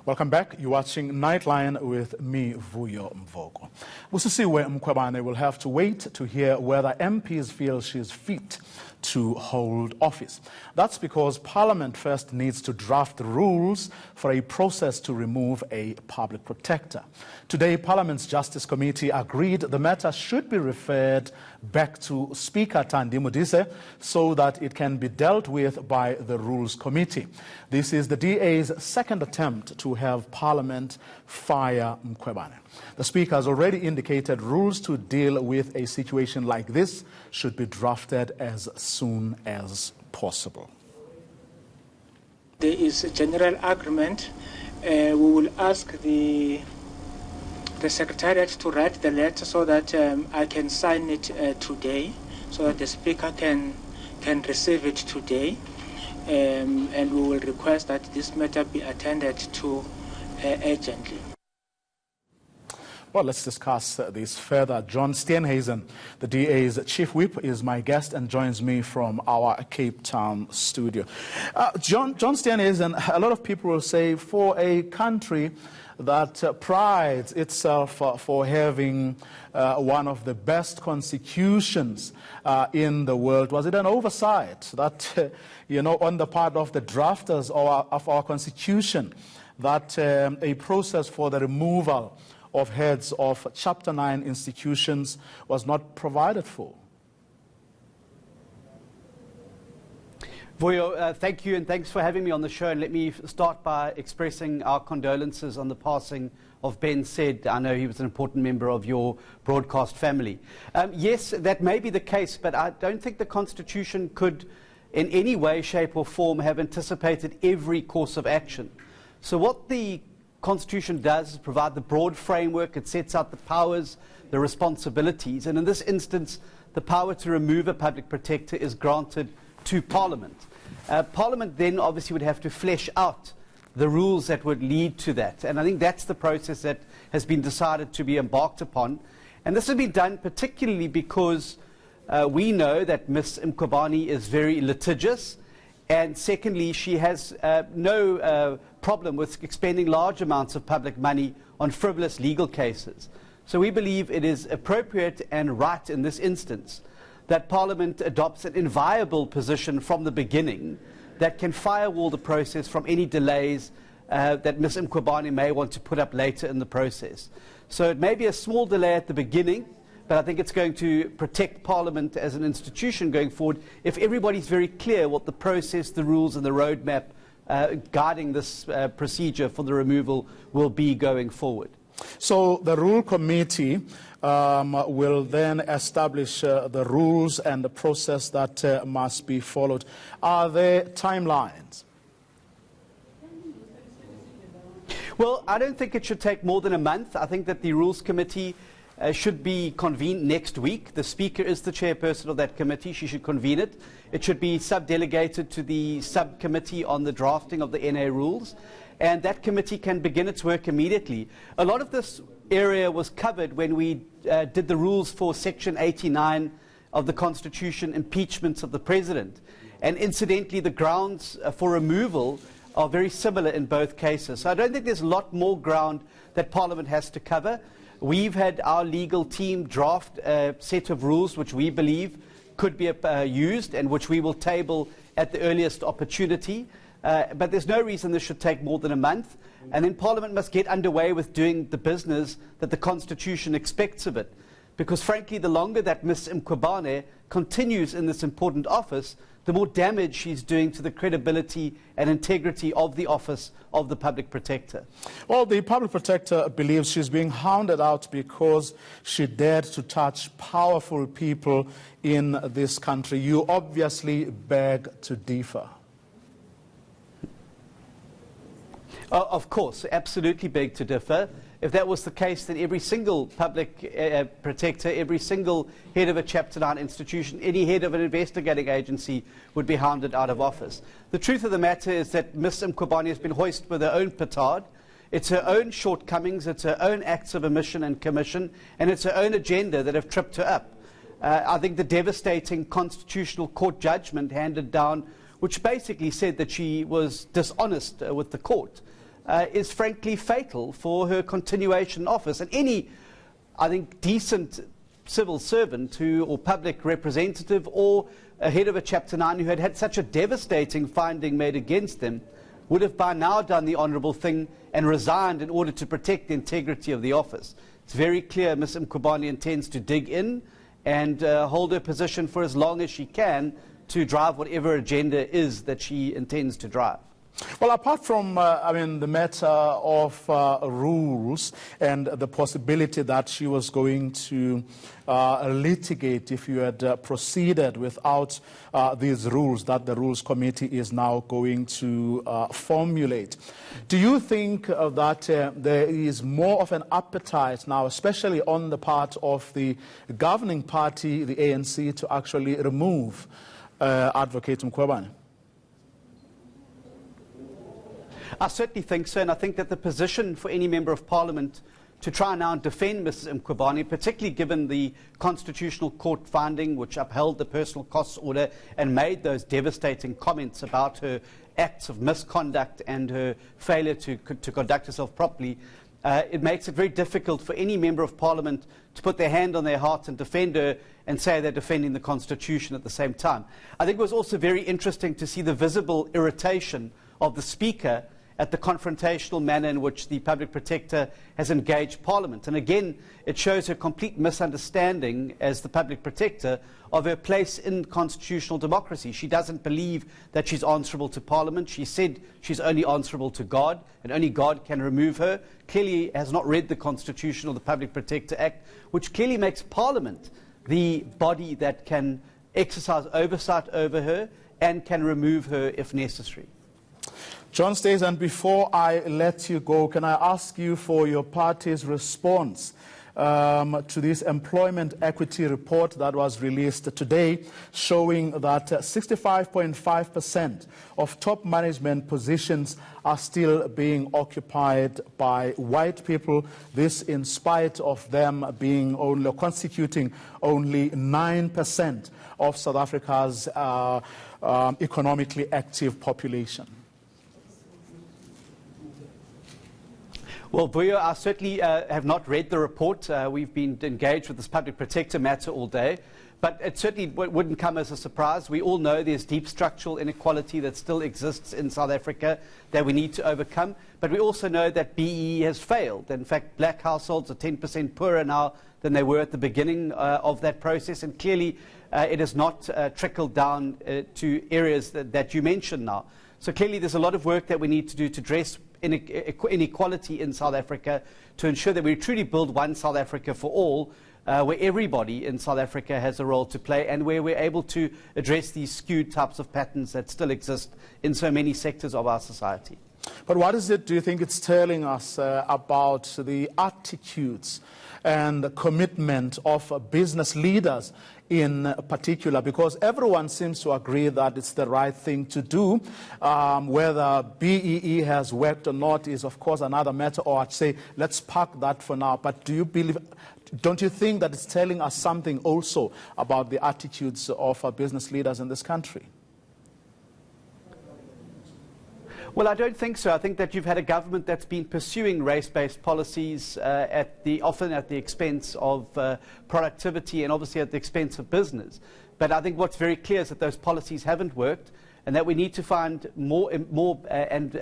Welcome back. You're watching Nightline with me, Vuyo Mvoko. Busisiwe Mkhwebane will have to wait to hear whether MPs feel she's fit to hold office. That's because Parliament first needs to draft rules for a process to remove a public protector. Today, Parliament's Justice Committee agreed the matter should be referred back to Speaker Thandi Modise so that it can be dealt with by the Rules Committee. This is the DA's second attempt to have Parliament fire Mkhwebane. The Speaker has already indicated rules to deal with a situation like this should be drafted as soon as possible. There is a general agreement. We will ask the Secretariat to write the letter so that I can sign it today, so that the Speaker can receive it today. And we will request that this matter be attended to urgently. Well, let's discuss this further. John Steenhuisen, the DA's chief whip, is my guest and joins me from our Cape Town studio. John Steenhuisen, a lot of people will say, for a country that prides itself for having one of the best constitutions in the world, was it an oversight that, on the part of the drafters of our constitution, that a process for the removal of heads of Chapter 9 institutions was not provided for? Vuyo, thank you and thanks for having me on the show. And let me start by expressing our condolences on the passing of Ben Said. I know he was an important member of your broadcast family. Yes, that may be the case, but I don't think the Constitution could in any way, shape or form have anticipated every course of action. So what the Constitution does is provide the broad framework. It sets out the powers, the responsibilities, and in this instance, the power to remove a public protector is granted to Parliament. Parliament then obviously would have to flesh out the rules that would lead to that, and I think that's the process that has been decided to be embarked upon. And this has been done particularly because we know that Ms. Mkhwebane is very litigious, and secondly, she has no problem with expending large amounts of public money on frivolous legal cases. So we believe it is appropriate and right in this instance that Parliament adopts an inviolable position from the beginning that can firewall the process from any delays that Ms. Mkhwebane may want to put up later in the process. So it may be a small delay at the beginning, but I think it's going to protect Parliament as an institution going forward if everybody's very clear what the process, the rules and the roadmap guiding this procedure for the removal will be going forward. So the Rule Committee will then establish the rules and the process that must be followed. Are there timelines? Well, I don't think it should take more than a month. I think that the Rules Committee should be convened next week. The Speaker is the chairperson of that committee. She should convene it. It should be sub-delegated to the subcommittee on the drafting of the NA rules, and that committee can begin its work immediately. A lot of this area was covered when we did the rules for Section 89 of the Constitution, impeachments of the President. And incidentally, the grounds for removal are very similar in both cases. So I don't think there's a lot more ground that Parliament has to cover. We've had our legal team draft a set of rules which we believe could be used and which we will table at the earliest opportunity. But there's no reason this should take more than a month. And then Parliament must get underway with doing the business that the Constitution expects of it. Because frankly, the longer that Ms. Mkhwebane continues in this important office, the more damage she's doing to the credibility and integrity of the office of the Public Protector. Well, the Public Protector believes she's being hounded out because she dared to touch powerful people in this country. You obviously beg to differ. Of course, absolutely beg to differ. If that was the case, then every single public protector, every single head of a Chapter 9 institution, any head of an investigating agency would be hounded out of office. The truth of the matter is that Ms. Mkhwebane has been hoisted with her own petard. It's her own shortcomings, it's her own acts of omission and commission, and it's her own agenda that have tripped her up. I think the devastating Constitutional Court judgment handed down, which basically said that she was dishonest with the court, is frankly fatal for her continuation in office. And any, I think, decent civil servant or public representative or a head of a Chapter 9 who had had such a devastating finding made against them would have by now done the honourable thing and resigned in order to protect the integrity of the office. It's very clear Ms. Mkhwebane intends to dig in and hold her position for as long as she can to drive whatever agenda is that she intends to drive. Well, apart from, the matter of rules and the possibility that she was going to litigate if you had proceeded without these rules that the Rules Committee is now going to formulate, do you think that there is more of an appetite now, especially on the part of the governing party, the ANC, to actually remove Advocate Mkhwebane? I certainly think so, and I think that the position for any Member of Parliament to try now and defend Mrs. Mkhwebane, particularly given the Constitutional Court finding which upheld the personal costs order and made those devastating comments about her acts of misconduct and her failure to conduct herself properly, it makes it very difficult for any Member of Parliament to put their hand on their heart and defend her and say they're defending the Constitution at the same time. I think it was also very interesting to see the visible irritation of the Speaker at the confrontational manner in which the Public Protector has engaged Parliament. And again, it shows her complete misunderstanding as the Public Protector of her place in constitutional democracy. She doesn't believe that she's answerable to Parliament. She said she's only answerable to God, and only God can remove her. Clearly has not read the Constitution or the Public Protector Act, which clearly makes Parliament the body that can exercise oversight over her and can remove her if necessary. John Steenhuisen, before I let you go, can I ask you for your party's response to this employment equity report that was released today, showing that 65.5% of top management positions are still being occupied by white people, this in spite of them being only constituting only 9% of South Africa's economically active population? Well, Vuyo, I certainly have not read the report. We've been engaged with this Public Protector matter all day. But it certainly wouldn't come as a surprise. We all know there's deep structural inequality that still exists in South Africa that we need to overcome. But we also know that BEE has failed. In fact, black households are 10% poorer now than they were at the beginning of that process. And clearly, it has not trickled down to areas that you mentioned now. So clearly, there's a lot of work that we need to do to address inequality in South Africa to ensure that we truly build one South Africa for all, where everybody in South Africa has a role to play and where we're able to address these skewed types of patterns that still exist in so many sectors of our society. But what is it, do you think it's telling us about the attitudes and the commitment of business leaders in particular? Because everyone seems to agree that it's the right thing to do. Whether BEE has worked or not is, of course, another matter, or I'd say let's park that for now. But don't you think that it's telling us something also about the attitudes of business leaders in this country? Well, I don't think so. I think that you've had a government that's been pursuing race-based policies often at the expense of productivity and obviously at the expense of business. But I think what's very clear is that those policies haven't worked and that we need to find more and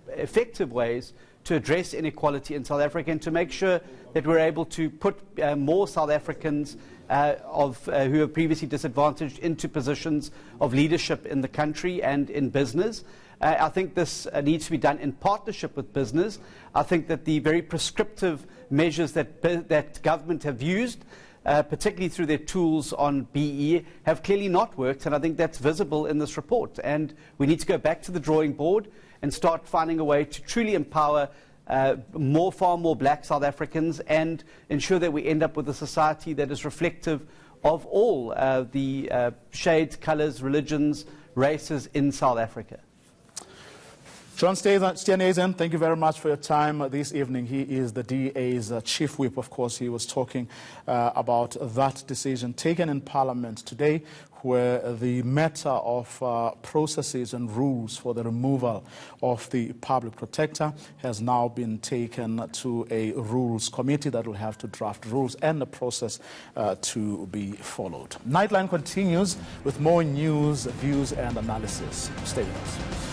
effective ways to address inequality in South Africa and to make sure that we're able to put more South Africans who are previously disadvantaged into positions of leadership in the country and in business. I think this needs to be done in partnership with business. I think that the very prescriptive measures that government have used, particularly through their tools on BE, have clearly not worked, and I think that's visible in this report. And we need to go back to the drawing board and start finding a way to truly empower far more black South Africans and ensure that we end up with a society that is reflective of all the shades, colours, religions, races in South Africa. John Steenhuisen, thank you very much for your time this evening. He is the DA's chief whip. Of course, he was talking about that decision taken in Parliament today, where the matter of processes and rules for the removal of the public protector has now been taken to a rules committee that will have to draft rules and the process to be followed. Nightline continues with more news, views and analysis. Stay with us.